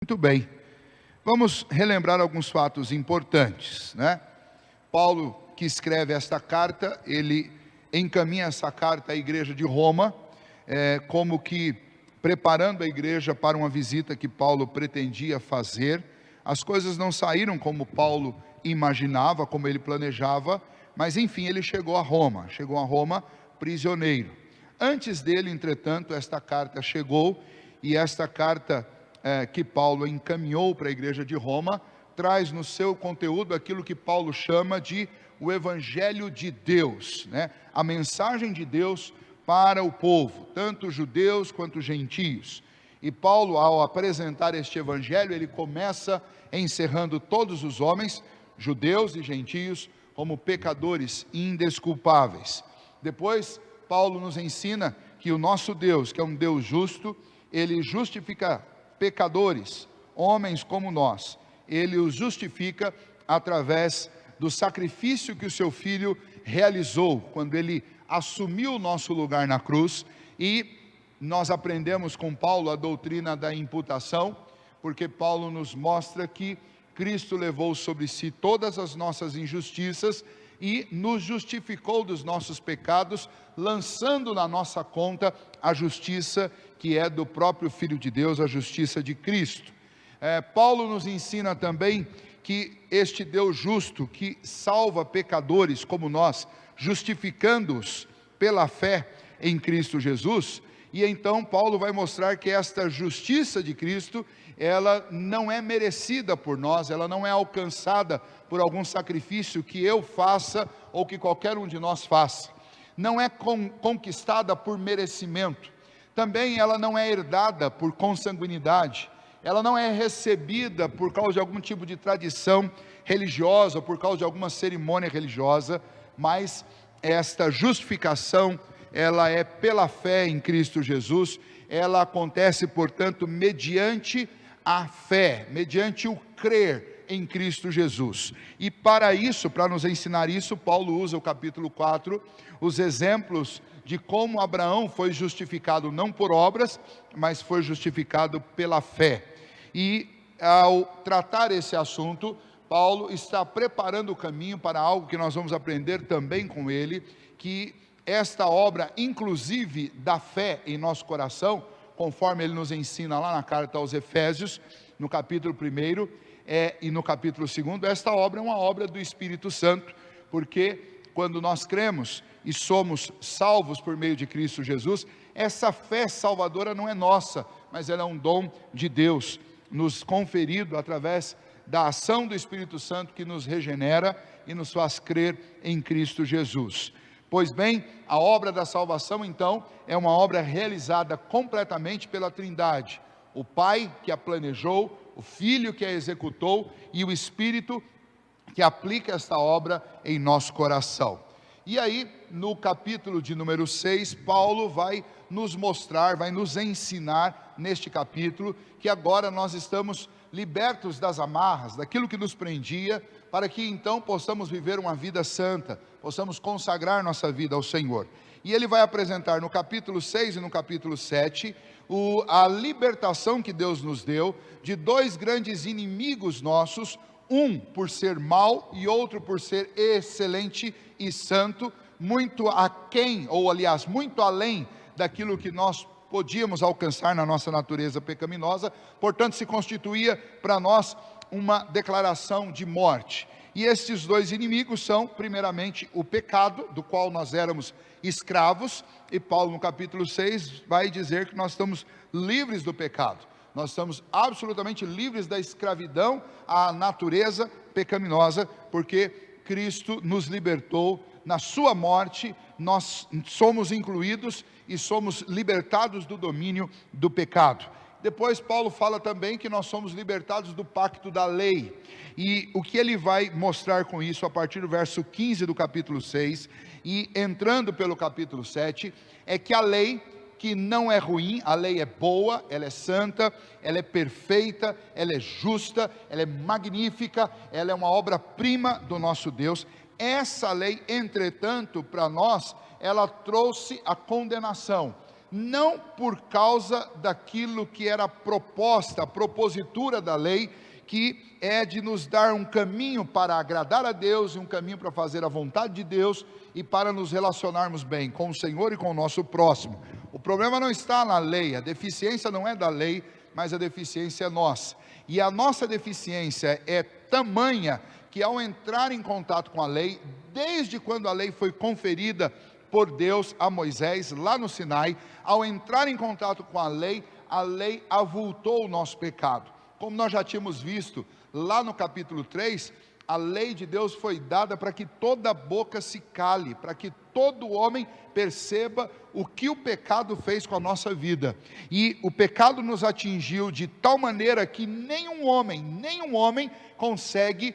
Muito bem, vamos relembrar alguns fatos importantes, né? Paulo, que escreve esta carta, ele encaminha essa carta à igreja de Roma, como que preparando a igreja para uma visita que Paulo pretendia fazer. As coisas não saíram como Paulo imaginava, como ele planejava, mas enfim, ele chegou a Roma prisioneiro. Antes dele, entretanto, esta carta chegou, e esta carta que Paulo encaminhou para a igreja de Roma, traz no seu conteúdo aquilo que Paulo chama de o Evangelho de Deus, né? A mensagem de Deus para o povo, tanto judeus quanto gentios. E Paulo, ao apresentar este Evangelho, ele começa encerrando todos os homens, judeus e gentios, como pecadores indesculpáveis. Depois, Paulo nos ensina que o nosso Deus, que é um Deus justo, ele justifica pecadores, homens como nós. Ele os justifica através do sacrifício que o seu Filho realizou, quando ele assumiu o nosso lugar na cruz. E nós aprendemos com Paulo a doutrina da imputação, porque Paulo nos mostra que Cristo levou sobre si todas as nossas injustiças e nos justificou dos nossos pecados, lançando na nossa conta a justiça que é do próprio Filho de Deus, a justiça de Cristo. Paulo nos ensina também que este Deus justo, que salva pecadores como nós, justificando-os pela fé em Cristo Jesus. E então Paulo vai mostrar que esta justiça de Cristo, ela não é merecida por nós, ela não é alcançada por algum sacrifício que eu faça ou que qualquer um de nós faça. Não é conquistada por merecimento. Também ela não é herdada por consanguinidade. Ela não é recebida por causa de algum tipo de tradição religiosa, ou por causa de alguma cerimônia religiosa, mas esta justificação, ela é pela fé em Cristo Jesus. Ela acontece, portanto, mediante a fé, mediante o crer em Cristo Jesus. E para isso, para nos ensinar isso, Paulo usa o capítulo 4, os exemplos de como Abraão foi justificado não por obras, mas foi justificado pela fé. E ao tratar esse assunto, Paulo está preparando o caminho para algo que nós vamos aprender também com ele, que esta obra, inclusive da fé em nosso coração, conforme ele nos ensina lá na carta aos Efésios, no capítulo 1 e no capítulo 2, esta obra é uma obra do Espírito Santo, porque quando nós cremos e somos salvos por meio de Cristo Jesus, essa fé salvadora não é nossa, mas ela é um dom de Deus, nos conferido através da ação do Espírito Santo, que nos regenera e nos faz crer em Cristo Jesus. Pois bem, a obra da salvação, então, é uma obra realizada completamente pela Trindade: o Pai que a planejou, o Filho que a executou e o Espírito que aplica esta obra em nosso coração. E aí, no capítulo de número 6, Paulo vai nos mostrar, vai nos ensinar neste capítulo, que agora nós estamos libertos das amarras, daquilo que nos prendia, para que então possamos viver uma vida santa, possamos consagrar nossa vida ao Senhor. E ele vai apresentar no capítulo 6 e no capítulo 7, a libertação que Deus nos deu de dois grandes inimigos nossos, um por ser mau e outro por ser excelente e santo, muito aquém, ou aliás, muito além daquilo que nós podíamos alcançar na nossa natureza pecaminosa. Portanto, se constituía para nós uma declaração de morte. E estes dois inimigos são, primeiramente, o pecado, do qual nós éramos escravos, e Paulo no capítulo 6 vai dizer que nós estamos livres do pecado. Nós estamos absolutamente livres da escravidão à natureza pecaminosa, porque Cristo nos libertou. Na sua morte, nós somos incluídos e somos libertados do domínio do pecado. Depois Paulo fala também que nós somos libertados do pacto da lei. E o que ele vai mostrar com isso a partir do verso 15 do capítulo 6 e entrando pelo capítulo 7, é que a lei, que não é ruim, a lei é boa, ela é santa, ela é perfeita, ela é justa, ela é magnífica, ela é uma obra-prima do nosso Deus. Essa lei, entretanto, para nós, ela trouxe a condenação. não por causa daquilo que era proposta, a propositura da lei, que é de nos dar um caminho para agradar a Deus, e um caminho para fazer a vontade de Deus, e para nos relacionarmos bem com o Senhor e com o nosso próximo. O problema não está na lei, a deficiência não é da lei, mas a deficiência é nossa. E a nossa deficiência é tamanha, que ao entrar em contato com a lei, desde quando a lei foi conferida por Deus a Moisés, lá no Sinai, ao entrar em contato com a lei avultou o nosso pecado. Como nós já tínhamos visto lá no capítulo 3, a lei de Deus foi dada para que toda boca se cale, para que todo homem perceba o que o pecado fez com a nossa vida. E o pecado nos atingiu de tal maneira que nenhum homem consegue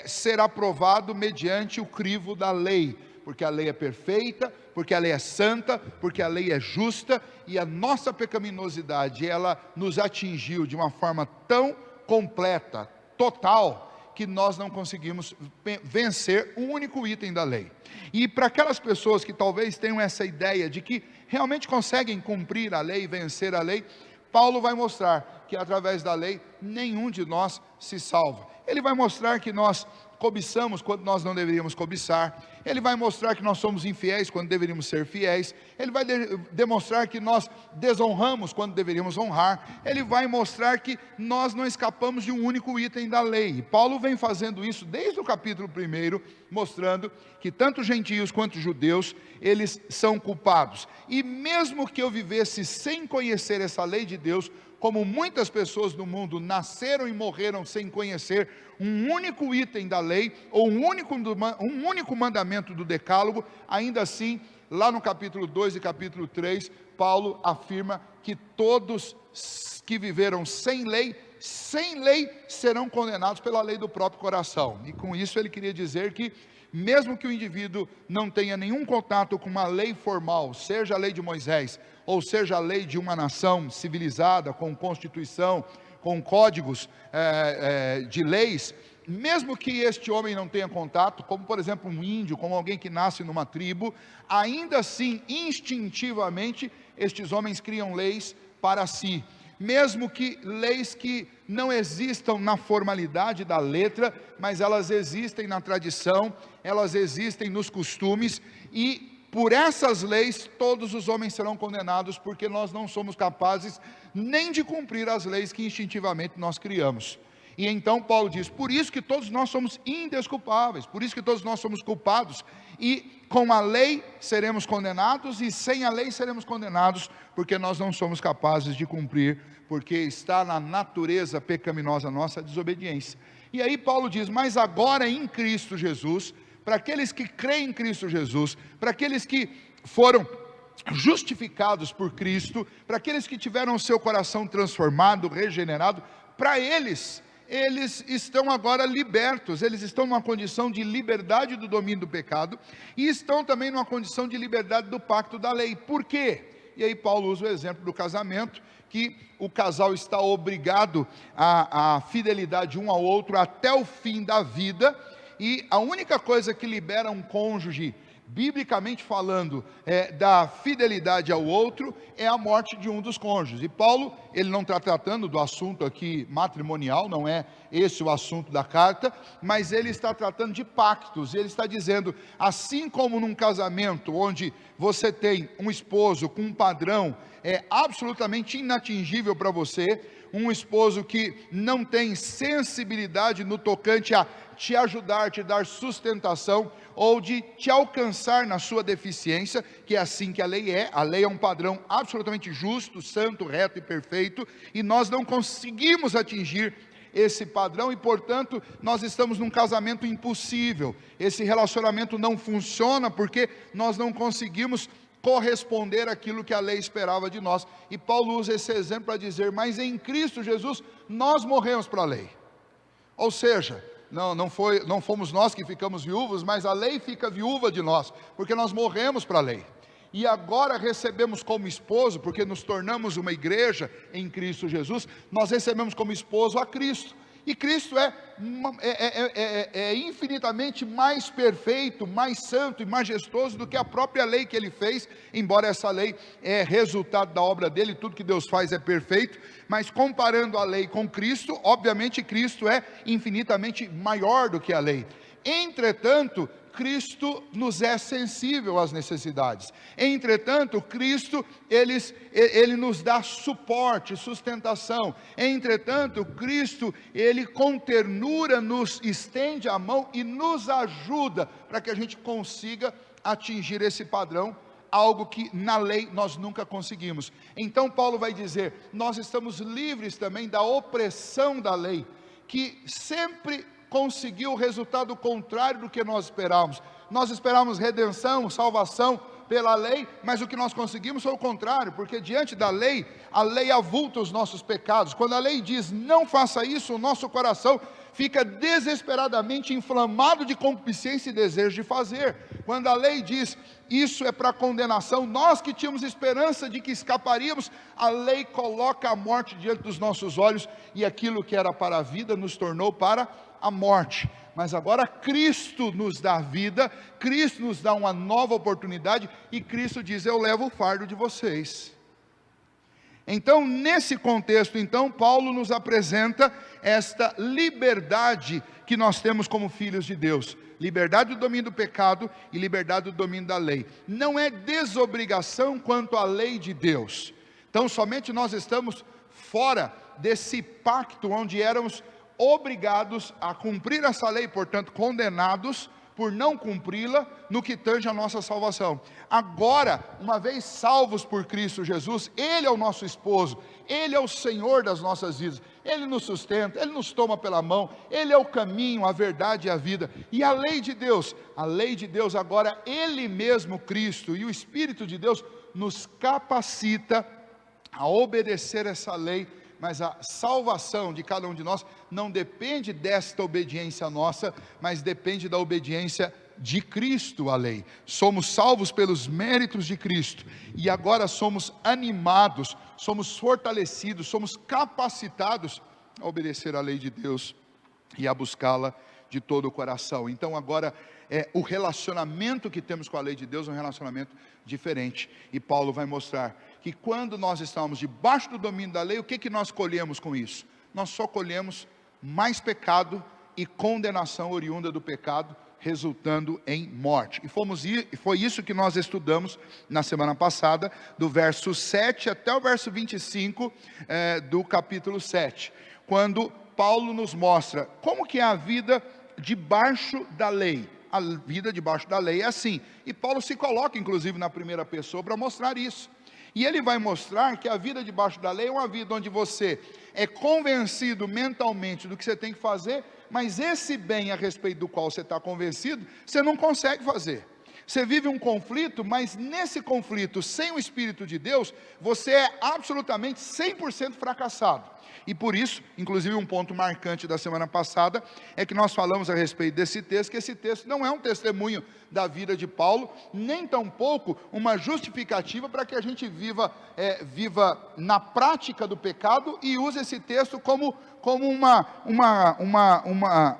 ser aprovado mediante o crivo da lei, porque a lei é perfeita, porque a lei é santa, porque a lei é justa, e a nossa pecaminosidade, ela nos atingiu de uma forma tão completa, total, que nós não conseguimos vencer o único item da lei. E para aquelas pessoas que talvez tenham essa ideia de que realmente conseguem cumprir a lei, vencer a lei, Paulo vai mostrar que através da lei nenhum de nós se salva. Ele vai mostrar que nós cobiçamos quando nós não deveríamos cobiçar. Ele vai mostrar que nós somos infiéis quando deveríamos ser fiéis. Ele vai demonstrar que nós desonramos quando deveríamos honrar. Ele vai mostrar que nós não escapamos de um único item da lei. E Paulo vem fazendo isso desde o capítulo 1, mostrando que tanto gentios quanto judeus, eles são culpados. E mesmo que eu vivesse sem conhecer essa lei de Deus, como muitas pessoas no mundo nasceram e morreram sem conhecer um único item da lei, ou um único mandamento do decálogo, ainda assim, lá no capítulo 2 e capítulo 3, Paulo afirma que todos que viveram sem lei, serão condenados pela lei do próprio coração. E com isso ele queria dizer que, mesmo que o indivíduo não tenha nenhum contato com uma lei formal, seja a lei de Moisés, ou seja a lei de uma nação civilizada, com constituição, com códigos de leis, mesmo que este homem não tenha contato, como por exemplo um índio, como alguém que nasce numa tribo, ainda assim, instintivamente, estes homens criam leis para si, mesmo que leis que não existam na formalidade da letra, mas elas existem na tradição, elas existem nos costumes, e por essas leis todos os homens serão condenados, porque nós não somos capazes nem de cumprir as leis que instintivamente nós criamos. E então Paulo diz, por isso que todos nós somos indesculpáveis, por isso que todos nós somos culpados, e com a lei seremos condenados, e sem a lei seremos condenados, porque nós não somos capazes de cumprir, porque está na natureza pecaminosa nossa a desobediência. E aí Paulo diz, mas agora em Cristo Jesus, para aqueles que creem em Cristo Jesus, para aqueles que foram justificados por Cristo, para aqueles que tiveram o seu coração transformado, regenerado, para eles estão agora libertos, eles estão numa condição de liberdade do domínio do pecado, e estão também numa condição de liberdade do pacto da lei. Por quê? E aí Paulo usa o exemplo do casamento, que o casal está obrigado à fidelidade um ao outro até o fim da vida, e a única coisa que libera um cônjuge, biblicamente falando, da fidelidade ao outro, é a morte de um dos cônjuges. E Paulo, ele não está tratando do assunto aqui matrimonial, não é esse o assunto da carta, mas ele está tratando de pactos. Ele está dizendo, assim como num casamento onde você tem um esposo com um padrão absolutamente inatingível para você, um esposo que não tem sensibilidade no tocante a te ajudar, te dar sustentação, ou de te alcançar na sua deficiência, que é assim que a lei é um padrão absolutamente justo, santo, reto e perfeito, e nós não conseguimos atingir esse padrão, e portanto nós estamos num casamento impossível, esse relacionamento não funciona, porque nós não conseguimos corresponder àquilo que a lei esperava de nós. E Paulo usa esse exemplo para dizer, mas em Cristo Jesus nós morremos para a lei, ou seja, não fomos nós que ficamos viúvos, mas a lei fica viúva de nós, porque nós morremos para a lei, e agora recebemos como esposo, porque nos tornamos uma igreja em Cristo Jesus, nós recebemos como esposo a Cristo, E Cristo é infinitamente mais perfeito, mais santo e majestoso do que a própria lei que Ele fez, embora essa lei é resultado da obra dEle, tudo que Deus faz é perfeito, mas comparando a lei com Cristo, obviamente Cristo é infinitamente maior do que a lei. Entretanto, Cristo nos é sensível às necessidades. Entretanto, Cristo, Ele nos dá suporte, sustentação. Entretanto, Cristo, Ele com ternura nos estende a mão e nos ajuda para que a gente consiga atingir esse padrão, algo que na lei nós nunca conseguimos. Então Paulo vai dizer, nós estamos livres também da opressão da lei, que sempre conseguiu o resultado contrário do que nós esperávamos. Nós esperávamos redenção, salvação pela lei, mas o que nós conseguimos foi o contrário, porque diante da lei, a lei avulta os nossos pecados. Quando a lei diz, não faça isso, o nosso coração fica desesperadamente inflamado de concupiscência e desejo de fazer. Quando a lei diz, isso é para condenação, nós que tínhamos esperança de que escaparíamos, a lei coloca a morte diante dos nossos olhos, e aquilo que era para a vida nos tornou para a morte. Mas agora Cristo nos dá vida, Cristo nos dá uma nova oportunidade, e Cristo diz, eu levo o fardo de vocês. Então, nesse contexto, Paulo nos apresenta esta liberdade que nós temos como filhos de Deus. Liberdade do domínio do pecado e liberdade do domínio da lei. Não é desobrigação quanto à lei de Deus. Então, somente nós estamos fora desse pacto onde éramos obrigados a cumprir essa lei, portanto condenados por não cumpri-la no que tange a nossa salvação. Agora, uma vez salvos por Cristo Jesus, Ele é o nosso esposo, Ele é o Senhor das nossas vidas, Ele nos sustenta, Ele nos toma pela mão, Ele é o caminho, a verdade e a vida. E a lei de Deus agora, Ele mesmo, Cristo, e o Espírito de Deus nos capacita a obedecer essa lei. Mas a salvação de cada um de nós não depende desta obediência nossa, mas depende da obediência de Cristo à lei. Somos salvos pelos méritos de Cristo, e agora somos animados, somos fortalecidos, somos capacitados a obedecer à lei de Deus e a buscá-la de todo o coração. Então agora o relacionamento que temos com a lei de Deus é um relacionamento diferente, e Paulo vai mostrar que quando nós estamos debaixo do domínio da lei, o que nós colhemos com isso? Nós só colhemos mais pecado e condenação oriunda do pecado, resultando em morte. E foi isso que nós estudamos na semana passada, do verso 7 até o verso 25 do capítulo 7, quando Paulo nos mostra como que é a vida debaixo da lei. A vida debaixo da lei é assim, e Paulo se coloca inclusive na primeira pessoa para mostrar isso. E ele vai mostrar que a vida debaixo da lei é uma vida onde você é convencido mentalmente do que você tem que fazer, mas esse bem a respeito do qual você está convencido, você não consegue fazer. Você vive um conflito, mas nesse conflito, sem o Espírito de Deus, você é absolutamente 100% fracassado. E por isso, inclusive um ponto marcante da semana passada, é que nós falamos a respeito desse texto, que esse texto não é um testemunho da vida de Paulo, nem tampouco uma justificativa para que a gente viva na prática do pecado, e use esse texto como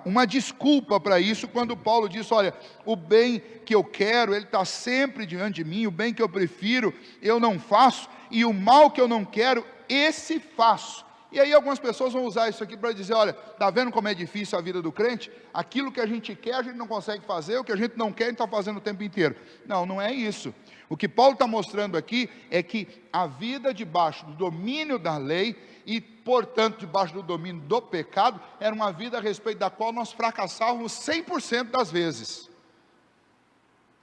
uma desculpa para isso, quando Paulo diz, olha, o bem que eu quero, ele está sempre diante de mim, o bem que eu prefiro, eu não faço, e o mal que eu não quero, esse faço. E aí algumas pessoas vão usar isso aqui para dizer, olha, está vendo como é difícil a vida do crente? Aquilo que a gente quer, a gente não consegue fazer, o que a gente não quer, a gente está fazendo o tempo inteiro. Não, não é isso. O que Paulo está mostrando aqui é que a vida debaixo do domínio da lei, e portanto debaixo do domínio do pecado, era uma vida a respeito da qual nós fracassávamos 100% das vezes.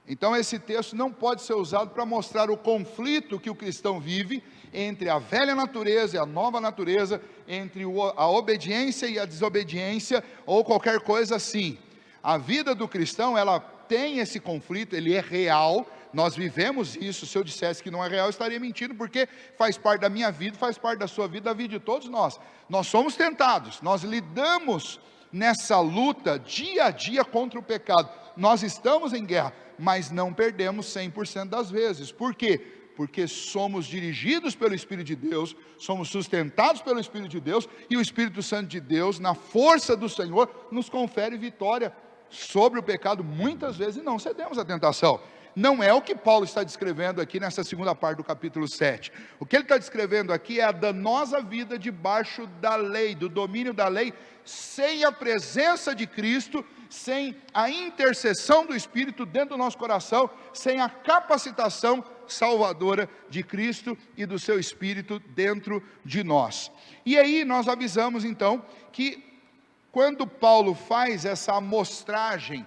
Então esse texto não pode ser usado para mostrar o conflito que o cristão vive entre a velha natureza e a nova natureza, entre a obediência e a desobediência, ou qualquer coisa assim. A vida do cristão, ela tem esse conflito, ele é real, nós vivemos isso. Se eu dissesse que não é real, eu estaria mentindo, porque faz parte da minha vida, faz parte da sua vida, da vida de todos nós. Nós somos tentados, nós lidamos nessa luta dia a dia contra o pecado, nós estamos em guerra, mas não perdemos 100% das vezes. Por quê? Porque somos dirigidos pelo Espírito de Deus, somos sustentados pelo Espírito de Deus, e o Espírito Santo de Deus, na força do Senhor, nos confere vitória sobre o pecado, muitas vezes, e não cedemos à tentação. Não é o que Paulo está descrevendo aqui nessa segunda parte do capítulo 7. O que ele está descrevendo aqui é a danosa vida debaixo da lei, do domínio da lei, sem a presença de Cristo, sem a intercessão do Espírito dentro do nosso coração, sem a capacitação salvadora de Cristo e do seu Espírito dentro de nós. E aí nós avisamos então que quando Paulo faz essa amostragem,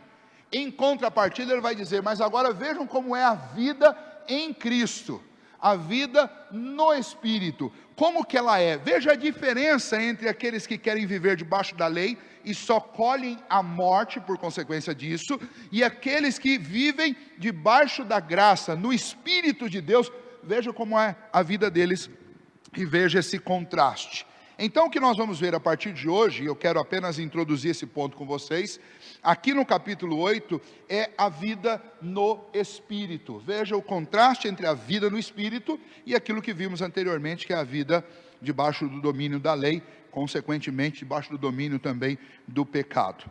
em contrapartida ele vai dizer, mas agora vejam como é a vida em Cristo, a vida no Espírito, como que ela é. Veja a diferença entre aqueles que querem viver debaixo da lei e só colhem a morte por consequência disso, e aqueles que vivem debaixo da graça, no Espírito de Deus. Veja como é a vida deles e veja esse contraste. Então o que nós vamos ver a partir de hoje, eu quero apenas introduzir esse ponto com vocês, aqui no capítulo 8, é a vida no Espírito. Veja o contraste entre a vida no Espírito e aquilo que vimos anteriormente, que é a vida debaixo do domínio da lei, consequentemente debaixo do domínio também do pecado.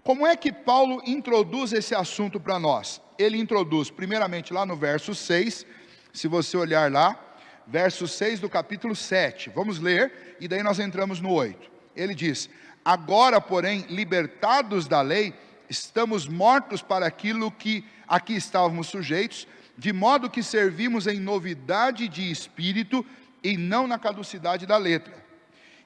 Como é que Paulo introduz esse assunto para nós? Ele introduz primeiramente lá no verso 6, se você olhar lá, verso 6 do capítulo 7, vamos ler, e daí nós entramos no 8, ele diz, agora porém, libertados da lei, estamos mortos para aquilo que aqui estávamos sujeitos, de modo que servimos em novidade de espírito, e não na caducidade da letra.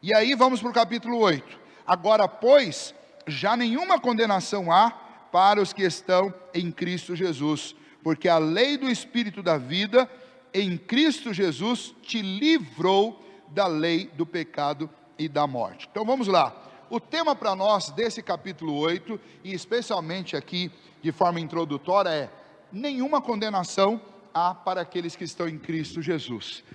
E aí vamos para o capítulo 8, agora pois, já nenhuma condenação há para os que estão em Cristo Jesus, porque a lei do Espírito da vida, em Cristo Jesus, te livrou da lei do pecado e da morte. Então vamos lá, o tema para nós desse capítulo 8, e especialmente aqui de forma introdutória, é: nenhuma condenação há para aqueles que estão em Cristo Jesus.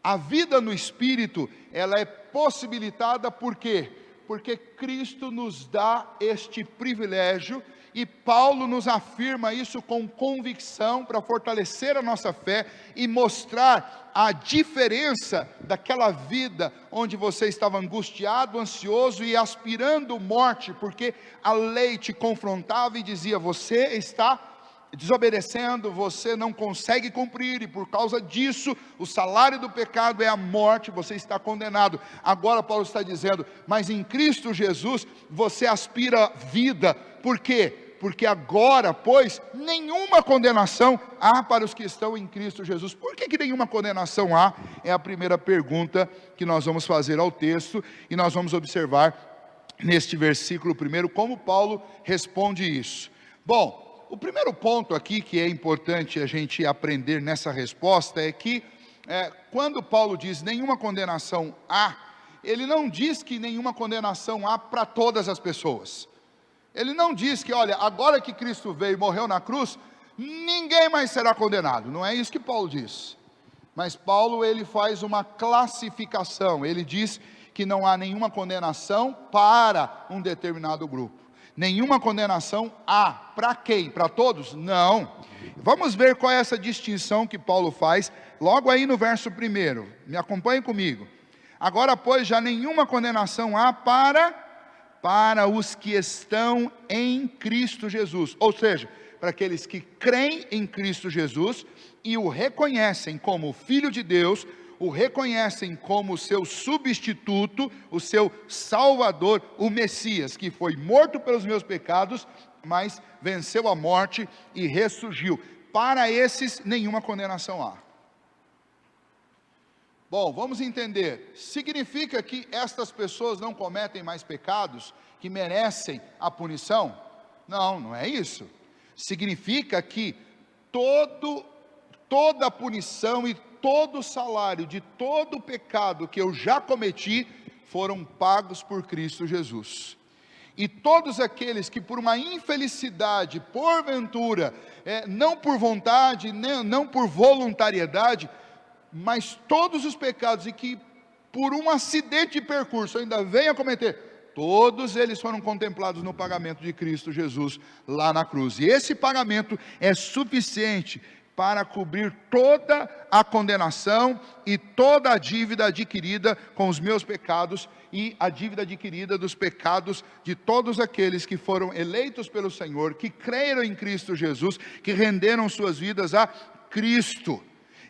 A vida no Espírito, ela é possibilitada por quê? Porque Cristo nos dá este privilégio, e Paulo nos afirma isso com convicção, para fortalecer a nossa fé e mostrar a diferença daquela vida onde você estava angustiado, ansioso e aspirando morte, porque a lei te confrontava e dizia, você está desobedecendo, você não consegue cumprir, e por causa disso, o salário do pecado é a morte, você está condenado. Agora Paulo está dizendo, mas em Cristo Jesus, você aspira vida. Por quê? Porque agora, pois, nenhuma condenação há para os que estão em Cristo Jesus. Por que nenhuma condenação há? É a primeira pergunta que nós vamos fazer ao texto, e nós vamos observar neste versículo primeiro, como Paulo responde isso. Bom, o primeiro ponto aqui que é importante a gente aprender nessa resposta é que, quando Paulo diz nenhuma condenação há, ele não diz que nenhuma condenação há para todas as pessoas. Ele não diz que, olha, agora que Cristo veio e morreu na cruz, ninguém mais será condenado. Não é isso que Paulo diz. Mas Paulo, ele faz uma classificação. Ele diz que não há nenhuma condenação para um determinado grupo. Nenhuma condenação há. Para quem? Para todos? Não. Vamos ver qual é essa distinção que Paulo faz, logo aí no verso 1. Me acompanhe comigo. Agora, pois, já nenhuma condenação há para os que estão em Cristo Jesus. Ou seja, para aqueles que creem em Cristo Jesus e o reconhecem como Filho de Deus, o reconhecem como seu substituto, o seu Salvador, o Messias, que foi morto pelos meus pecados, mas venceu a morte e ressurgiu. Para esses, nenhuma condenação há. Bom, vamos entender. Significa que estas pessoas não cometem mais pecados que merecem a punição? Não, não é isso. Significa que toda a punição e todo o salário de todo o pecado que eu já cometi foram pagos por Cristo Jesus. E todos aqueles que por uma infelicidade, porventura, não por vontade, não por voluntariedade, mas todos os pecados e que por um acidente de percurso ainda venham a cometer, todos eles foram contemplados no pagamento de Cristo Jesus lá na cruz. E esse pagamento é suficiente para cobrir toda a condenação e toda a dívida adquirida com os meus pecados e a dívida adquirida dos pecados de todos aqueles que foram eleitos pelo Senhor, que creram em Cristo Jesus, que renderam suas vidas a Cristo.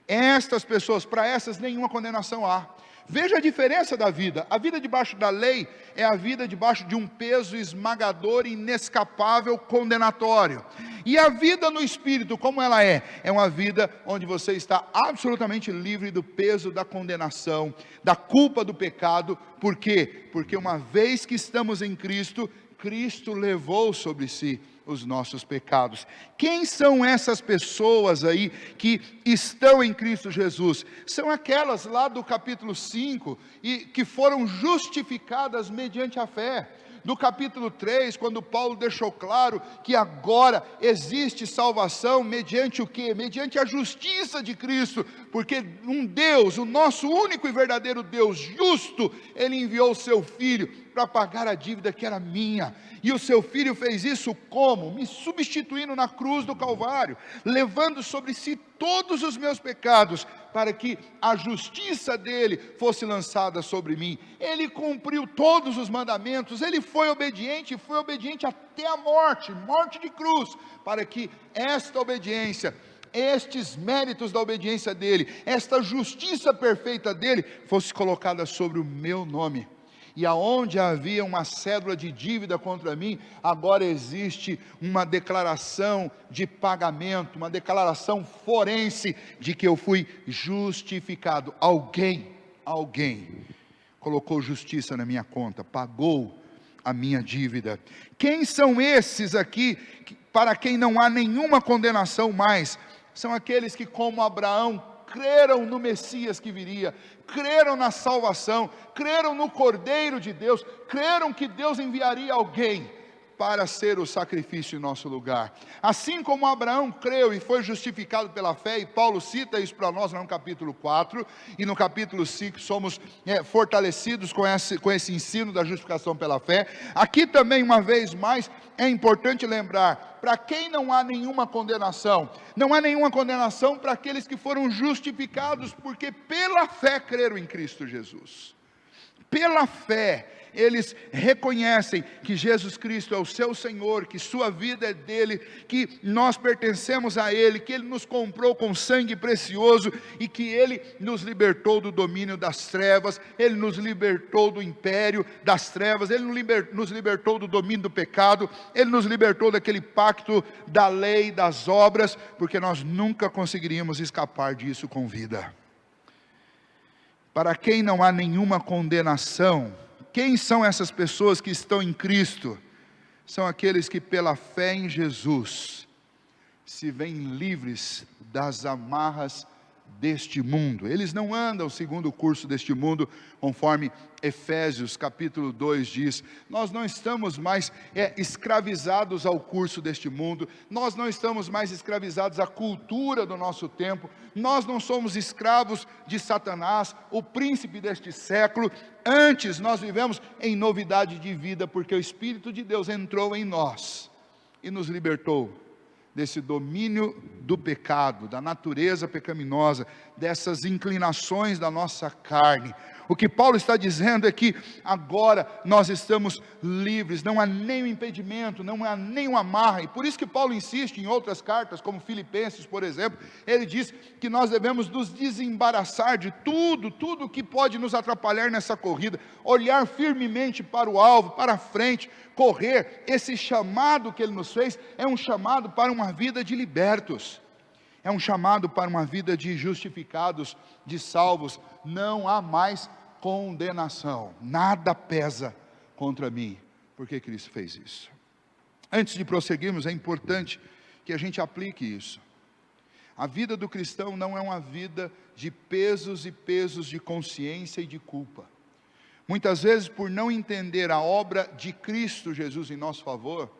Estas pessoas, para essas nenhuma condenação há. Veja a diferença da vida. A vida debaixo da lei é a vida debaixo de um peso esmagador, inescapável, condenatório. E a vida no Espírito, como ela é? É uma vida onde você está absolutamente livre do peso da condenação, da culpa do pecado. Por quê? Porque uma vez que estamos em Cristo, Cristo levou sobre si os nossos pecados. Quem são essas pessoas aí que estão em Cristo Jesus? São aquelas lá do capítulo 5 e que foram justificadas mediante a fé. No capítulo 3, quando Paulo deixou claro que agora existe salvação mediante o quê? Mediante a justiça de Cristo, porque um Deus, o nosso único e verdadeiro Deus justo, Ele enviou o seu Filho para pagar a dívida que era minha, e o seu Filho fez isso como? Me substituindo na cruz do Calvário, levando sobre si todos os meus pecados, para que a justiça dele fosse lançada sobre mim. Ele cumpriu todos os mandamentos, ele foi obediente até a morte de cruz, para que esta obediência, estes méritos da obediência dele, esta justiça perfeita dele, fosse colocada sobre o meu nome. E aonde havia uma cédula de dívida contra mim, agora existe uma declaração de pagamento, uma declaração forense de que eu fui justificado. Alguém colocou justiça na minha conta, pagou a minha dívida. Quem são esses aqui, para quem não há nenhuma condenação mais? São aqueles que, como Abraão, creram no Messias que viria, creram na salvação, creram no Cordeiro de Deus, creram que Deus enviaria alguém para ser o sacrifício em nosso lugar. Assim como Abraão creu e foi justificado pela fé, e Paulo cita isso para nós no capítulo 4, e no capítulo 5 somos fortalecidos com esse ensino da justificação pela fé. Aqui também, uma vez mais, é importante lembrar, para quem não há nenhuma condenação? Não há nenhuma condenação para aqueles que foram justificados, porque pela fé creram em Cristo Jesus. Pela fé, eles reconhecem que Jesus Cristo é o seu Senhor, que sua vida é dele, que nós pertencemos a ele, que ele nos comprou com sangue precioso e que ele nos libertou do domínio das trevas, ele nos libertou do império das trevas, ele nos libertou do domínio do pecado, ele nos libertou daquele pacto da lei, das obras, porque nós nunca conseguiríamos escapar disso com vida. Para quem não há nenhuma condenação, quem são essas pessoas que estão em Cristo? São aqueles que pela fé em Jesus se veem livres das amarras deste mundo. Eles não andam segundo o curso deste mundo, conforme Efésios capítulo 2 diz. Nós não estamos mais escravizados ao curso deste mundo, nós não estamos mais escravizados à cultura do nosso tempo, nós não somos escravos de Satanás, o príncipe deste século. Antes nós vivemos em novidade de vida, porque o Espírito de Deus entrou em nós e nos libertou desse domínio do pecado, da natureza pecaminosa, dessas inclinações da nossa carne. O que Paulo está dizendo é que agora nós estamos livres, não há nenhum impedimento, não há nenhum amarra, e por isso que Paulo insiste em outras cartas, como Filipenses, por exemplo, ele diz que nós devemos nos desembaraçar de tudo que pode nos atrapalhar nessa corrida, olhar firmemente para o alvo, para a frente, correr. Esse chamado que ele nos fez é um chamado para uma vida de libertos, é um chamado para uma vida de justificados, de salvos. Não há mais condenação, nada pesa contra mim, porque Cristo fez isso. Antes de prosseguirmos, é importante que a gente aplique isso. A vida do cristão não é uma vida de pesos e pesos de consciência e de culpa. Muitas vezes, por não entender a obra de Cristo Jesus em nosso favor,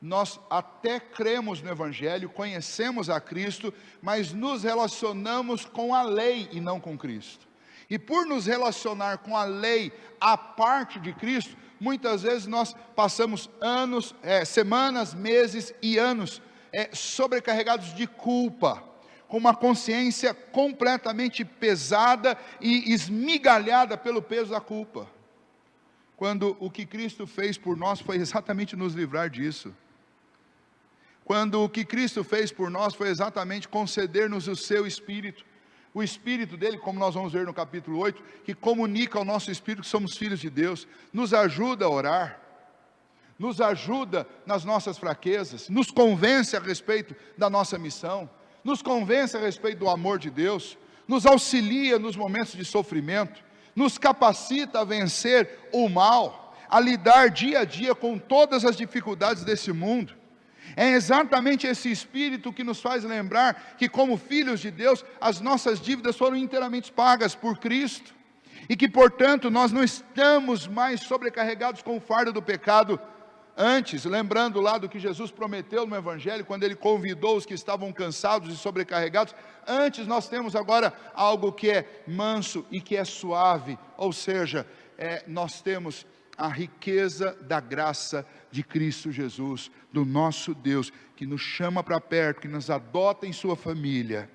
nós até cremos no Evangelho, conhecemos a Cristo, mas nos relacionamos com a lei e não com Cristo. E por nos relacionar com a lei à parte de Cristo, muitas vezes nós passamos anos, semanas, meses e anos sobrecarregados de culpa, com uma consciência completamente pesada e esmigalhada pelo peso da culpa. Quando o que Cristo fez por nós foi exatamente nos livrar disso. Quando o que Cristo fez por nós foi exatamente conceder-nos o seu Espírito. O Espírito dele, como nós vamos ver no capítulo 8, que comunica ao nosso Espírito que somos filhos de Deus, nos ajuda a orar, nos ajuda nas nossas fraquezas, nos convence a respeito da nossa missão, nos convence a respeito do amor de Deus, nos auxilia nos momentos de sofrimento, nos capacita a vencer o mal, a lidar dia a dia com todas as dificuldades desse mundo. É exatamente esse Espírito que nos faz lembrar que, como filhos de Deus, as nossas dívidas foram inteiramente pagas por Cristo, e que, portanto, nós não estamos mais sobrecarregados com o fardo do pecado. Antes, lembrando lá do que Jesus prometeu no Evangelho, quando Ele convidou os que estavam cansados e sobrecarregados, antes nós temos agora algo que é manso e que é suave, ou seja, nós temos a riqueza da graça de Cristo Jesus, do nosso Deus, que nos chama para perto, que nos adota em sua família.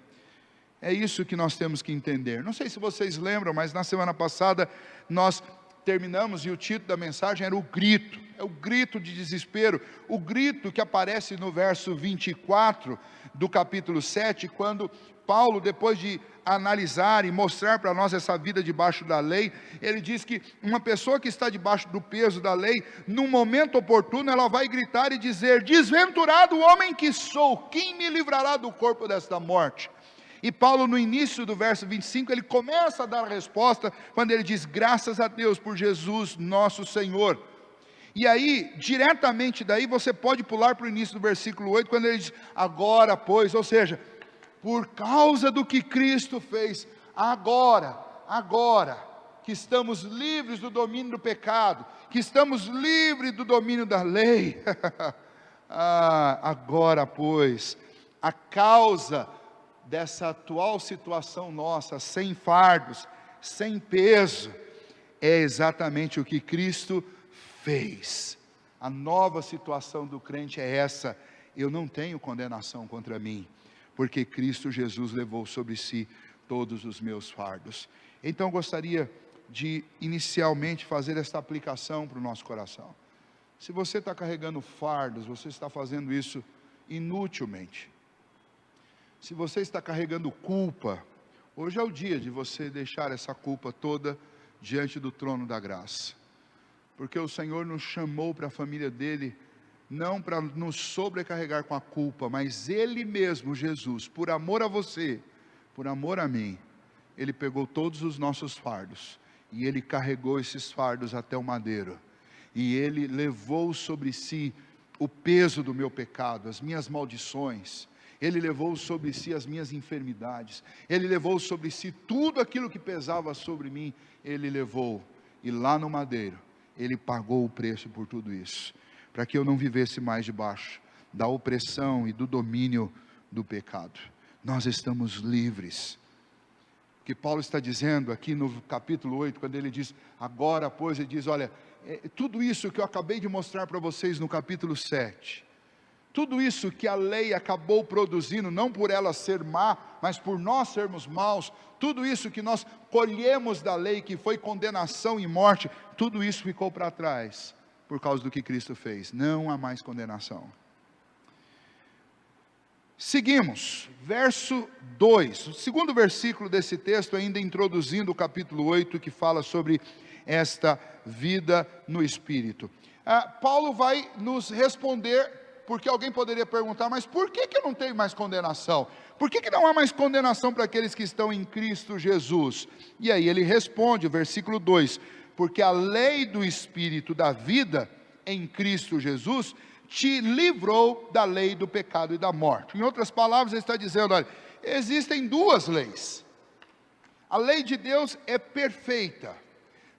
É isso que nós temos que entender. Não sei se vocês lembram, mas na semana passada nós terminamos e o título da mensagem era o grito. É o grito de desespero, o grito que aparece no verso 24 do capítulo 7, quando Paulo, depois de analisar e mostrar para nós essa vida debaixo da lei, ele diz que uma pessoa que está debaixo do peso da lei, num momento oportuno, ela vai gritar e dizer: desventurado homem que sou, quem me livrará do corpo desta morte? E Paulo, no início do verso 25, ele começa a dar a resposta, quando ele diz: graças a Deus por Jesus nosso Senhor. E aí, diretamente daí, você pode pular para o início do versículo 8, quando ele diz: agora pois, ou seja, por causa do que Cristo fez, agora, que estamos livres do domínio do pecado, que estamos livres do domínio da lei, agora pois, a causa dessa atual situação nossa, sem fardos, sem peso, é exatamente o que Cristo fez. A nova situação do crente é essa: eu não tenho condenação contra mim, porque Cristo Jesus levou sobre si todos os meus fardos. Então eu gostaria de inicialmente fazer esta aplicação para o nosso coração. Se você está carregando fardos, você está fazendo isso inutilmente. Se você está carregando culpa, hoje é o dia de você deixar essa culpa toda diante do trono da graça, porque o Senhor nos chamou para a família dele, não para nos sobrecarregar com a culpa, mas Ele mesmo, Jesus, por amor a você, por amor a mim, Ele pegou todos os nossos fardos, e Ele carregou esses fardos até o madeiro, e Ele levou sobre si o peso do meu pecado, as minhas maldições. Ele levou sobre si as minhas enfermidades, Ele levou sobre si tudo aquilo que pesava sobre mim, Ele levou, e lá no madeiro, Ele pagou o preço por tudo isso, para que eu não vivesse mais debaixo da opressão e do domínio do pecado. Nós estamos livres. O que Paulo está dizendo aqui no capítulo 8, quando ele diz, agora pois, ele diz, olha, tudo isso que eu acabei de mostrar para vocês no capítulo 7, tudo isso que a lei acabou produzindo, não por ela ser má, mas por nós sermos maus, tudo isso que nós colhemos da lei, que foi condenação e morte, tudo isso ficou para trás, por causa do que Cristo fez. Não há mais condenação. Seguimos, verso 2, o segundo versículo desse texto, ainda introduzindo o capítulo 8, que fala sobre esta vida no Espírito. Paulo vai nos responder, porque alguém poderia perguntar, mas por que eu não tenho mais condenação? Por que não há mais condenação para aqueles que estão em Cristo Jesus? E aí ele responde, versículo 2, porque a lei do Espírito da vida em Cristo Jesus te livrou da lei do pecado e da morte. Em outras palavras, ele está dizendo, olha, existem duas leis. A lei de Deus é perfeita,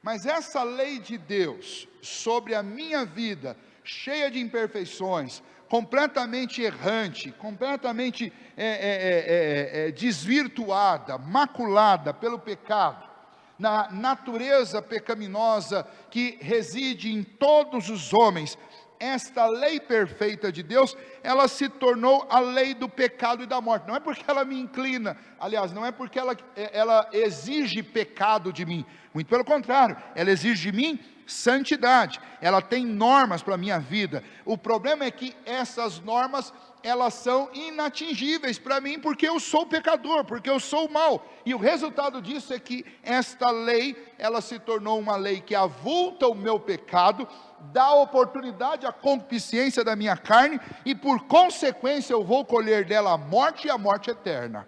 mas essa lei de Deus sobre a minha vida, cheia de imperfeições, completamente errante, completamente desvirtuada, maculada pelo pecado, na natureza pecaminosa que reside em todos os homens, esta lei perfeita de Deus, ela se tornou a lei do pecado e da morte. Não é porque ela me inclina, aliás, não é porque ela exige pecado de mim, muito pelo contrário, ela exige de mim santidade, ela tem normas para a minha vida. O problema é que essas normas, elas são inatingíveis para mim, porque eu sou pecador, porque eu sou mau, e o resultado disso é que esta lei, ela se tornou uma lei que avulta o meu pecado, dá oportunidade à concupiscência da minha carne, e por consequência eu vou colher dela a morte, e a morte eterna.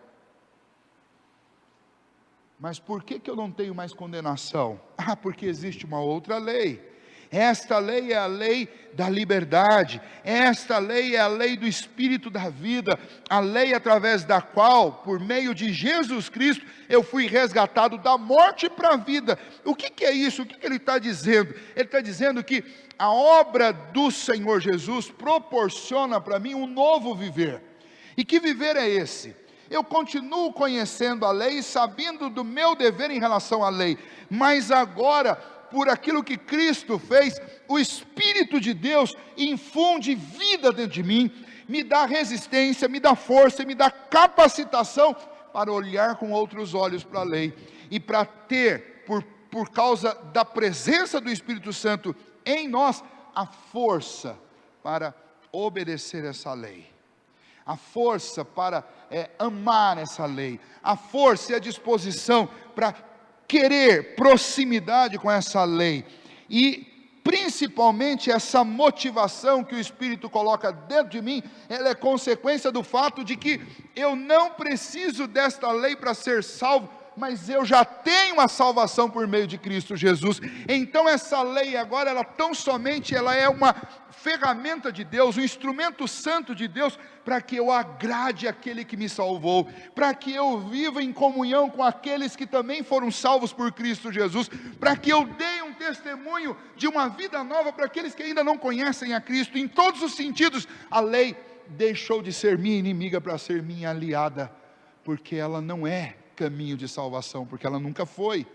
Mas por que eu não tenho mais condenação? Porque existe uma outra lei. Esta lei é a lei da liberdade, esta lei é a lei do Espírito da vida, a lei através da qual, por meio de Jesus Cristo, eu fui resgatado da morte para a vida. O que é isso? O que ele está dizendo? Ele está dizendo que a obra do Senhor Jesus proporciona para mim um novo viver. E que viver é esse? Eu continuo conhecendo a lei, sabendo do meu dever em relação à lei, mas agora, por aquilo que Cristo fez, o Espírito de Deus infunde vida dentro de mim, me dá resistência, me dá força, me dá capacitação para olhar com outros olhos para a lei, e para ter, por causa da presença do Espírito Santo em nós, a força para obedecer essa lei, a força para amar essa lei, a força e a disposição para querer proximidade com essa lei, e principalmente essa motivação que o Espírito coloca dentro de mim, ela é consequência do fato de que eu não preciso desta lei para ser salvo, mas eu já tenho a salvação por meio de Cristo Jesus. Então essa lei agora, ela é uma ferramenta de Deus, um instrumento santo de Deus, para que eu agrade aquele que me salvou, para que eu viva em comunhão com aqueles que também foram salvos por Cristo Jesus, para que eu dê um testemunho de uma vida nova para aqueles que ainda não conhecem a Cristo. Em todos os sentidos, a lei deixou de ser minha inimiga para ser minha aliada, porque ela não é caminho de salvação, porque ela nunca foi,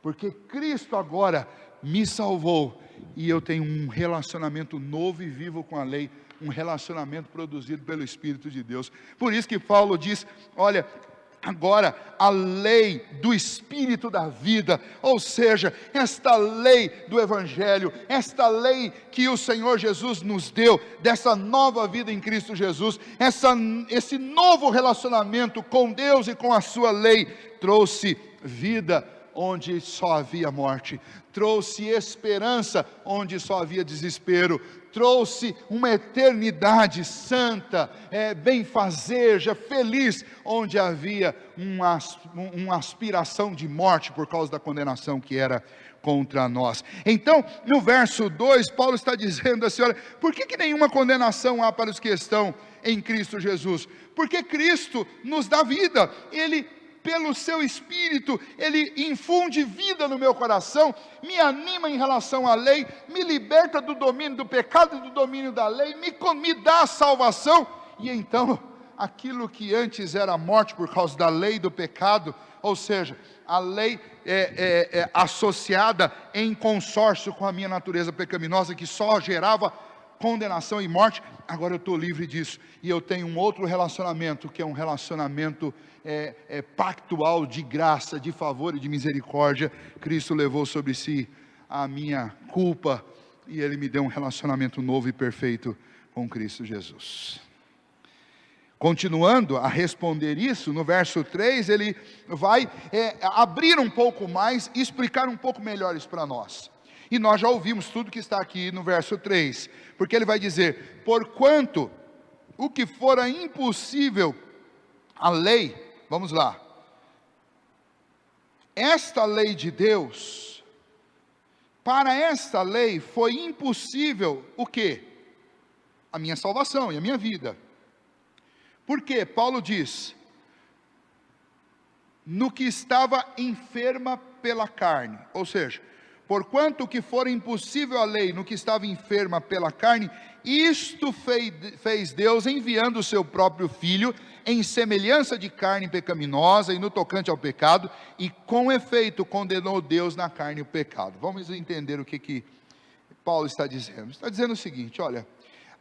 porque Cristo agora me salvou, e eu tenho um relacionamento novo e vivo com a lei, um relacionamento produzido pelo Espírito de Deus. Por isso que Paulo diz, olha, agora a lei do Espírito da vida, ou seja, esta lei do Evangelho, esta lei que o Senhor Jesus nos deu, dessa nova vida em Cristo Jesus, esse novo relacionamento com Deus e com a sua lei, trouxe vida onde só havia morte, trouxe esperança onde só havia desespero, trouxe uma eternidade santa, benfazeja, feliz, onde havia uma aspiração de morte por causa da condenação que era contra nós. Então, no verso 2, Paulo está dizendo assim, olha, por que nenhuma condenação há para os que estão em Cristo Jesus? Porque Cristo nos dá vida, Ele, pelo seu Espírito, Ele infunde vida no meu coração, me anima em relação à lei, me liberta do domínio do pecado e do domínio da lei, me dá a salvação, e então, aquilo que antes era morte por causa da lei do pecado, ou seja, a lei associada em consórcio com a minha natureza pecaminosa, que só gerava condenação e morte, agora eu estou livre disso, e eu tenho um outro relacionamento, que é um relacionamento pactual de graça, de favor e de misericórdia. Cristo levou sobre si a minha culpa, e Ele me deu um relacionamento novo e perfeito com Cristo Jesus. Continuando a responder isso, no verso 3, ele vai abrir um pouco mais e explicar um pouco melhor isso para nós. E nós já ouvimos tudo que está aqui no verso 3, porque ele vai dizer, porquanto o que fora impossível a lei, vamos lá, esta lei de Deus, para esta lei foi impossível o quê? A minha salvação e a minha vida. Porque Paulo diz, no que estava enferma pela carne, ou seja, porquanto que for impossível a lei no que estava enferma pela carne, isto fez Deus enviando o seu próprio Filho, em semelhança de carne pecaminosa e no tocante ao pecado, e com efeito condenou Deus na carne o pecado. Vamos entender o que Paulo está dizendo? Está dizendo o seguinte: olha,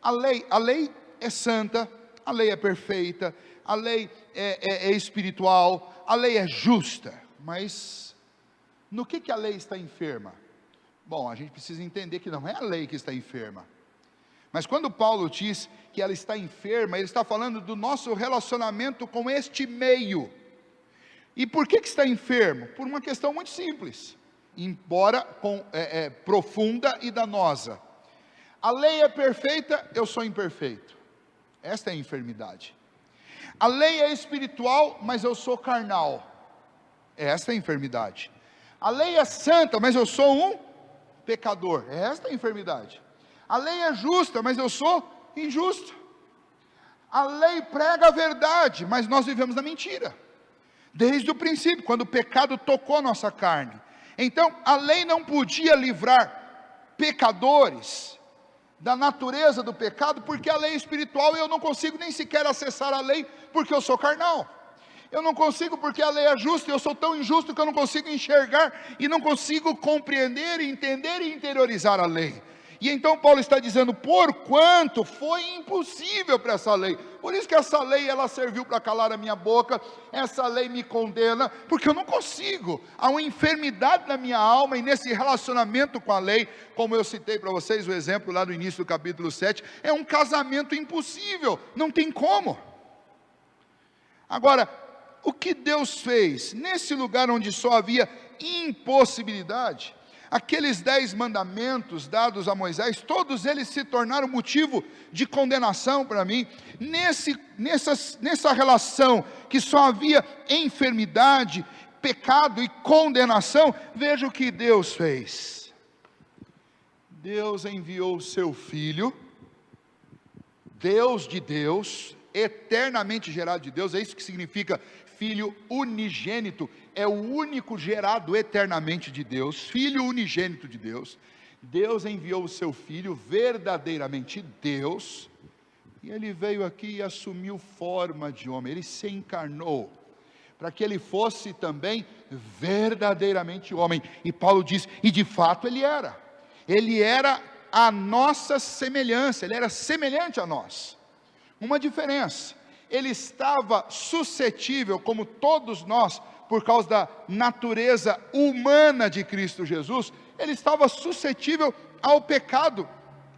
a lei é santa, a lei é perfeita, a lei é espiritual, a lei é justa, mas no que a lei está enferma? Bom, a gente precisa entender que não é a lei que está enferma, mas quando Paulo diz que ela está enferma, ele está falando do nosso relacionamento com este meio. E por que está enfermo? Por uma questão muito simples, embora profunda e danosa. A lei é perfeita, eu sou imperfeito. Esta é a enfermidade. A lei é espiritual, mas eu sou carnal. Esta é a enfermidade. A lei é santa, mas eu sou um pecador. Esta é a enfermidade. A lei é justa, mas eu sou injusto. A lei prega a verdade, mas nós vivemos na mentira. Desde o princípio, quando o pecado tocou a nossa carne. Então, a lei não podia livrar pecadores da natureza do pecado, porque a lei é espiritual e eu não consigo nem sequer acessar a lei, porque eu sou carnal. Eu não consigo porque a lei é justa, e eu sou tão injusto que eu não consigo enxergar, e não consigo compreender, entender e interiorizar a lei. E então Paulo está dizendo, porquanto foi impossível para essa lei, por isso que essa lei ela serviu para calar a minha boca, essa lei me condena, porque eu não consigo, há uma enfermidade na minha alma, e nesse relacionamento com a lei, como eu citei para vocês o exemplo lá no início do capítulo 7, é um casamento impossível, não tem como. Agora, o que Deus fez, nesse lugar onde só havia impossibilidade, aqueles 10 mandamentos dados a Moisés, todos eles se tornaram motivo de condenação para mim, nessa relação que só havia enfermidade, pecado e condenação. Veja o que Deus fez. Deus enviou o seu Filho, Deus de Deus, eternamente gerado de Deus, é isso que significa Filho unigênito, é o único gerado eternamente de Deus, Filho unigênito de Deus. Deus enviou o seu Filho, verdadeiramente Deus, e Ele veio aqui e assumiu forma de homem, Ele se encarnou, para que Ele fosse também verdadeiramente homem, e Paulo diz, e de fato Ele era a nossa semelhança, Ele era semelhante a nós. Uma diferença, Ele estava suscetível, como todos nós, por causa da natureza humana de Cristo Jesus, Ele estava suscetível ao pecado,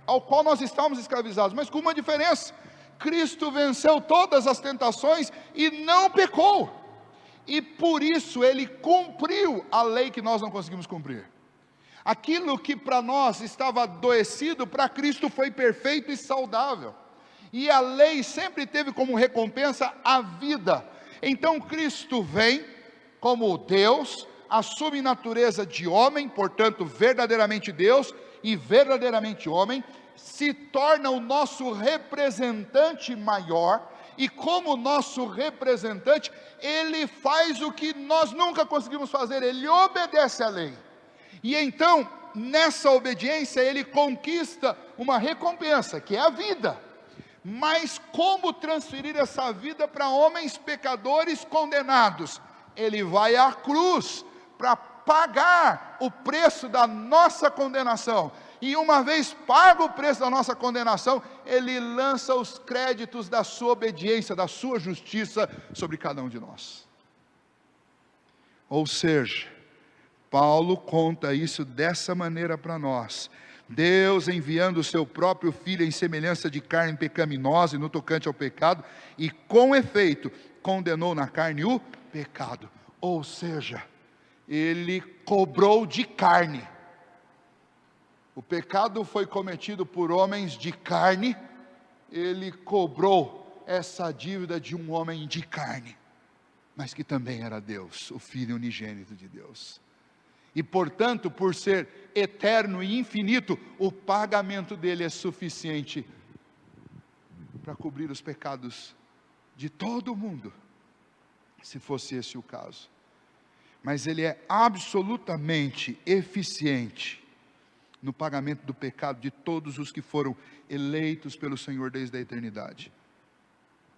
ao qual nós estávamos escravizados, mas com uma diferença, Cristo venceu todas as tentações e não pecou, e por isso Ele cumpriu a lei que nós não conseguimos cumprir. Aquilo que para nós estava adoecido, para Cristo foi perfeito e saudável. E a lei sempre teve como recompensa a vida. Então Cristo vem como Deus, assume natureza de homem, portanto verdadeiramente Deus e verdadeiramente homem, se torna o nosso representante maior, e como nosso representante, Ele faz o que nós nunca conseguimos fazer, Ele obedece à lei. E então, nessa obediência, Ele conquista uma recompensa, que é a vida. Mas como transferir essa vida para homens pecadores condenados? Ele vai à cruz para pagar o preço da nossa condenação, e uma vez pago o preço da nossa condenação, Ele lança os créditos da sua obediência, da sua justiça sobre cada um de nós. Ou seja, Paulo conta isso dessa maneira para nós, Deus enviando o seu próprio Filho em semelhança de carne pecaminosa e no tocante ao pecado, e com efeito condenou na carne o pecado, ou seja, Ele cobrou de carne. O pecado foi cometido por homens de carne, Ele cobrou essa dívida de um homem de carne, mas que também era Deus, o Filho unigênito de Deus. E portanto, por ser eterno e infinito, o pagamento dele é suficiente para cobrir os pecados de todo mundo, se fosse esse o caso. Mas ele é absolutamente eficiente no pagamento do pecado de todos os que foram eleitos pelo Senhor desde a eternidade,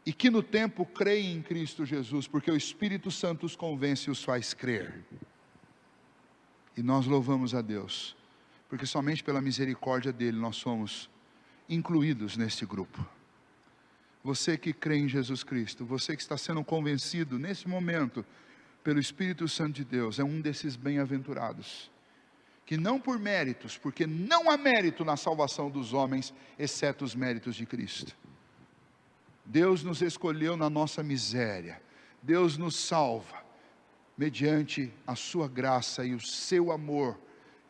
e que no tempo creem em Cristo Jesus, porque o Espírito Santo os convence e os faz crer. E nós louvamos a Deus, porque somente pela misericórdia dele nós somos incluídos neste grupo. Você que crê em Jesus Cristo, você que está sendo convencido nesse momento pelo Espírito Santo de Deus, é um desses bem-aventurados, que não por méritos, porque não há mérito na salvação dos homens, exceto os méritos de Cristo. Deus nos escolheu na nossa miséria, Deus nos salva, mediante a sua graça e o seu amor,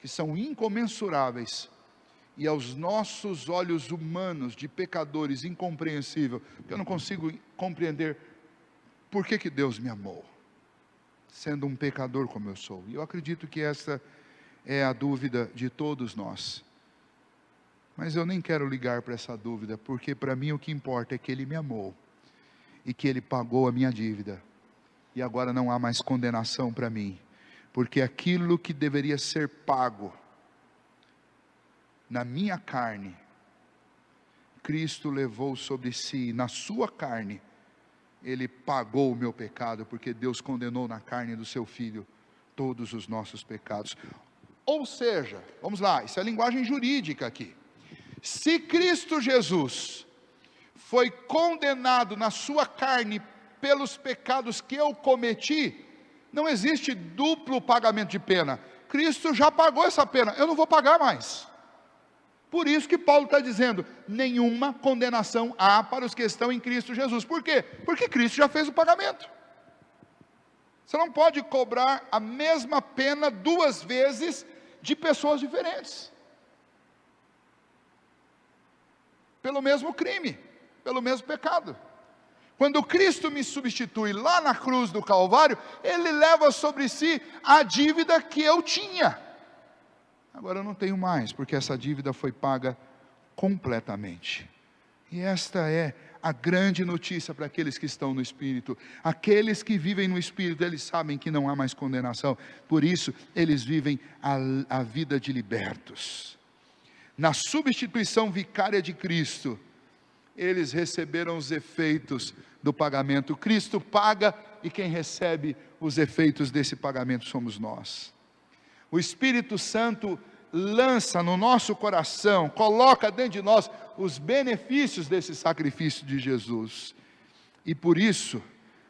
que são incomensuráveis, e aos nossos olhos humanos, de pecadores, incompreensível, que eu não consigo compreender, por que Deus me amou, sendo um pecador como eu sou. E eu acredito que essa é a dúvida de todos nós, mas eu nem quero ligar para essa dúvida, porque para mim o que importa é que Ele me amou, e que Ele pagou a minha dívida, e agora não há mais condenação para mim, porque aquilo que deveria ser pago na minha carne, Cristo levou sobre si, na sua carne, Ele pagou o meu pecado, porque Deus condenou na carne do seu Filho todos os nossos pecados. Ou seja, vamos lá, isso é linguagem jurídica aqui. Se Cristo Jesus foi condenado na sua carne pelos pecados que eu cometi, não existe duplo pagamento de pena. Cristo já pagou essa pena, eu não vou pagar mais. Por isso que Paulo está dizendo, nenhuma condenação há para os que estão em Cristo Jesus. Por quê? Porque Cristo já fez o pagamento. Você não pode cobrar a mesma pena duas vezes de pessoas diferentes, pelo mesmo crime, pelo mesmo pecado. Quando Cristo me substitui lá na cruz do Calvário, Ele leva sobre si a dívida que eu tinha. Agora eu não tenho mais, porque essa dívida foi paga completamente. E esta é a grande notícia para aqueles que estão no Espírito. Aqueles que vivem no Espírito, eles sabem que não há mais condenação. Por isso, eles vivem a vida de libertos. Na substituição vicária de Cristo, eles receberam os efeitos do pagamento. Cristo paga, e quem recebe os efeitos desse pagamento somos nós. O Espírito Santo lança no nosso coração, coloca dentro de nós os benefícios desse sacrifício de Jesus. E por isso,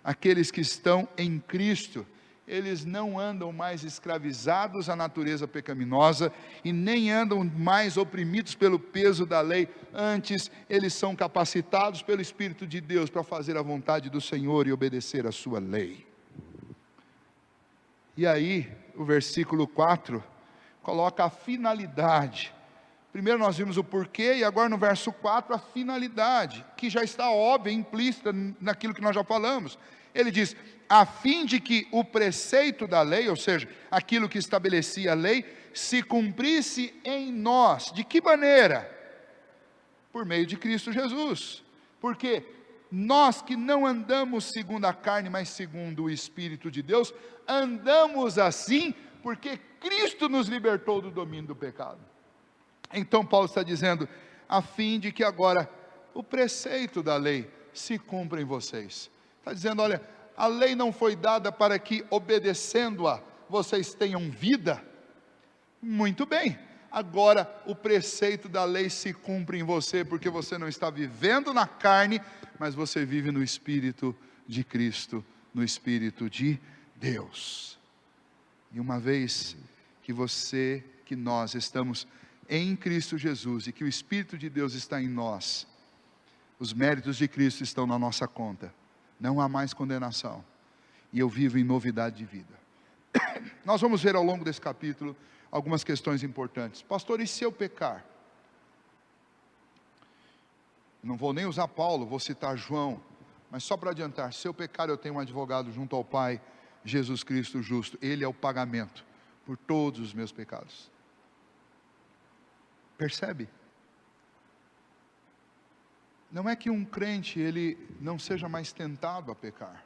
aqueles que estão em Cristo, eles não andam mais escravizados à natureza pecaminosa, e nem andam mais oprimidos pelo peso da lei. Antes, eles são capacitados pelo Espírito de Deus para fazer a vontade do Senhor e obedecer a sua lei. E aí, o versículo 4 coloca a finalidade. Primeiro nós vimos o porquê, e agora no verso 4 a finalidade, que já está óbvia, implícita naquilo que nós já falamos. Ele diz, a fim de que o preceito da lei, ou seja, aquilo que estabelecia a lei, se cumprisse em nós. De que maneira? Por meio de Cristo Jesus. Porque nós que não andamos segundo a carne, mas segundo o Espírito de Deus, andamos assim porque Cristo nos libertou do domínio do pecado. Então Paulo está dizendo, a fim de que agora o preceito da lei se cumpra em vocês. Está dizendo, olha, a lei não foi dada para que, obedecendo-a, vocês tenham vida. Muito bem, agora o preceito da lei se cumpre em você, porque você não está vivendo na carne, mas você vive no Espírito de Cristo, no Espírito de Deus. E uma vez que nós estamos em Cristo Jesus, e que o Espírito de Deus está em nós, os méritos de Cristo estão na nossa conta, não há mais condenação, e eu vivo em novidade de vida. Nós vamos ver ao longo desse capítulo algumas questões importantes. Pastor, e se eu pecar? Não vou nem usar Paulo, vou citar João, mas só para adiantar, se eu pecar eu tenho um advogado junto ao Pai, Jesus Cristo justo. Ele é o pagamento por todos os meus pecados. Percebe? Não é que um crente ele não seja mais tentado a pecar,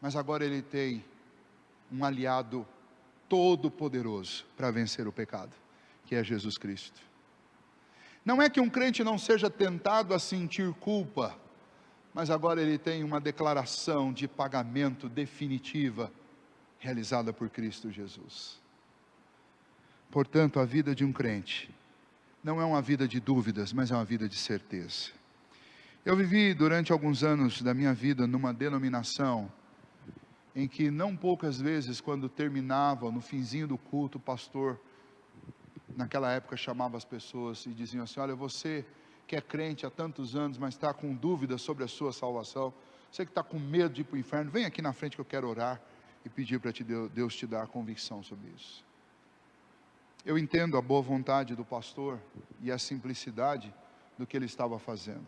mas agora ele tem um aliado todo poderoso para vencer o pecado, que é Jesus Cristo. Não é que um crente não seja tentado a sentir culpa, mas agora ele tem uma declaração de pagamento definitiva, realizada por Cristo Jesus. Portanto, a vida de um crente não é uma vida de dúvidas, mas é uma vida de certeza. Eu vivi durante alguns anos da minha vida numa denominação em que não poucas vezes, quando terminava, no finzinho do culto, o pastor, naquela época, chamava as pessoas e diziam assim: olha, você que é crente há tantos anos, mas está com dúvidas sobre a sua salvação, você que está com medo de ir para o inferno, vem aqui na frente que eu quero orar e pedir para Deus te dar a convicção sobre isso. Eu entendo a boa vontade do pastor e a simplicidade do que ele estava fazendo.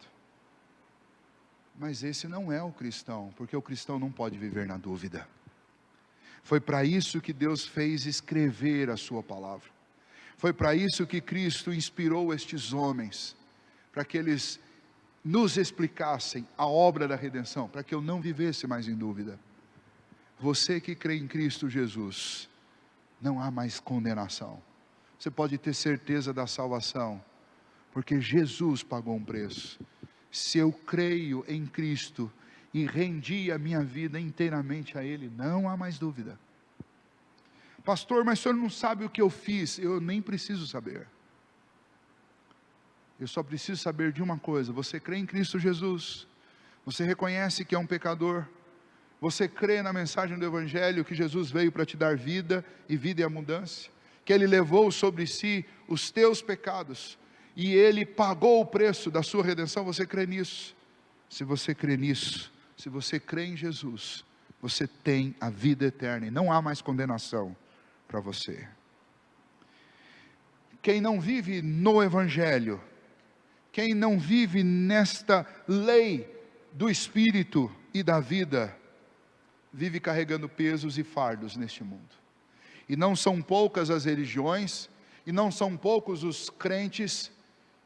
Mas esse não é o cristão, porque o cristão não pode viver na dúvida. Foi para isso que Deus fez escrever a sua palavra. Foi para isso que Cristo inspirou estes homens, para que eles nos explicassem a obra da redenção, para que eu não vivesse mais em dúvida. Você que crê em Cristo Jesus, não há mais condenação. Você pode ter certeza da salvação, porque Jesus pagou um preço. Se eu creio em Cristo e rendi a minha vida inteiramente a Ele, não há mais dúvida. Pastor, mas o senhor não sabe o que eu fiz? Eu nem preciso saber. Eu só preciso saber de uma coisa: você crê em Cristo Jesus, você reconhece que é um pecador, você crê na mensagem do Evangelho, que Jesus veio para te dar vida e vida em abundância, que Ele levou sobre si os teus pecados, e Ele pagou o preço da sua redenção. Você crê nisso? Se você crê nisso, se você crê em Jesus, você tem a vida eterna, e não há mais condenação para você. Quem não vive no Evangelho, quem não vive nesta lei do Espírito e da vida, vive carregando pesos e fardos neste mundo. E não são poucas as religiões, e não são poucos os crentes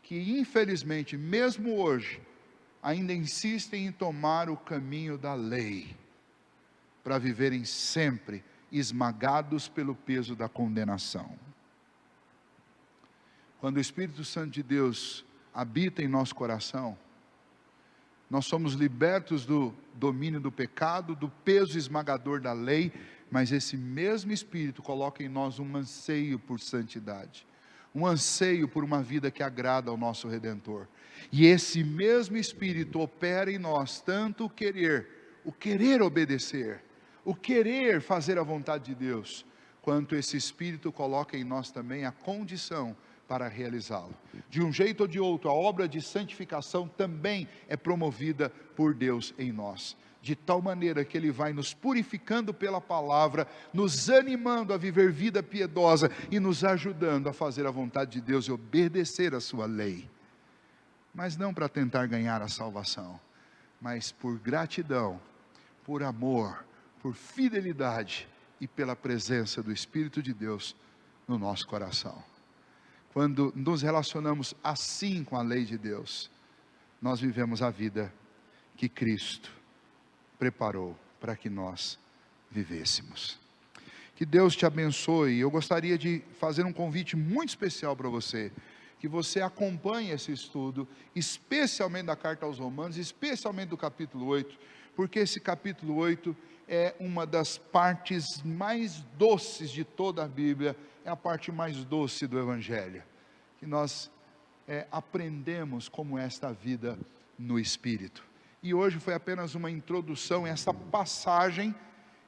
que infelizmente, mesmo hoje, ainda insistem em tomar o caminho da lei, para viverem sempre esmagados pelo peso da condenação. Quando o Espírito Santo de Deus habita em nosso coração, nós somos libertos do domínio do pecado, do peso esmagador da lei, mas esse mesmo Espírito coloca em nós um anseio por santidade, um anseio por uma vida que agrada ao nosso Redentor. E esse mesmo Espírito opera em nós tanto o querer obedecer, o querer fazer a vontade de Deus, quanto esse Espírito coloca em nós também a condição para realizá-lo. De um jeito ou de outro, a obra de santificação também é promovida por Deus em nós, de tal maneira que Ele vai nos purificando pela palavra, nos animando a viver vida piedosa e nos ajudando a fazer a vontade de Deus e obedecer a sua lei, mas não para tentar ganhar a salvação, mas por gratidão, por amor, por fidelidade e pela presença do Espírito de Deus no nosso coração. Quando nos relacionamos assim com a lei de Deus, nós vivemos a vida que Cristo preparou para que nós vivêssemos. Que Deus te abençoe. Eu gostaria de fazer um convite muito especial para você, que você acompanhe esse estudo, especialmente da carta aos Romanos, especialmente do capítulo 8, porque esse capítulo 8 é uma das partes mais doces de toda a Bíblia, é a parte mais doce do Evangelho, que nós aprendemos como é esta vida no Espírito. E hoje foi apenas uma introdução a essa passagem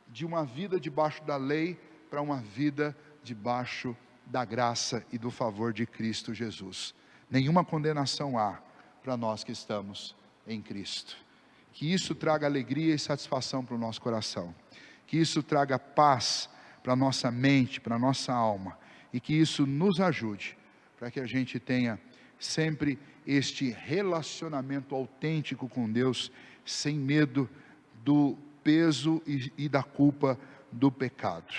de uma vida debaixo da lei para uma vida debaixo da graça e do favor de Cristo Jesus. Nenhuma condenação há para nós que estamos em Cristo. Que isso traga alegria e satisfação para o nosso coração, que isso traga paz para a nossa mente, para a nossa alma, e que isso nos ajude, para que a gente tenha sempre este relacionamento autêntico com Deus, sem medo do peso e da culpa do pecado.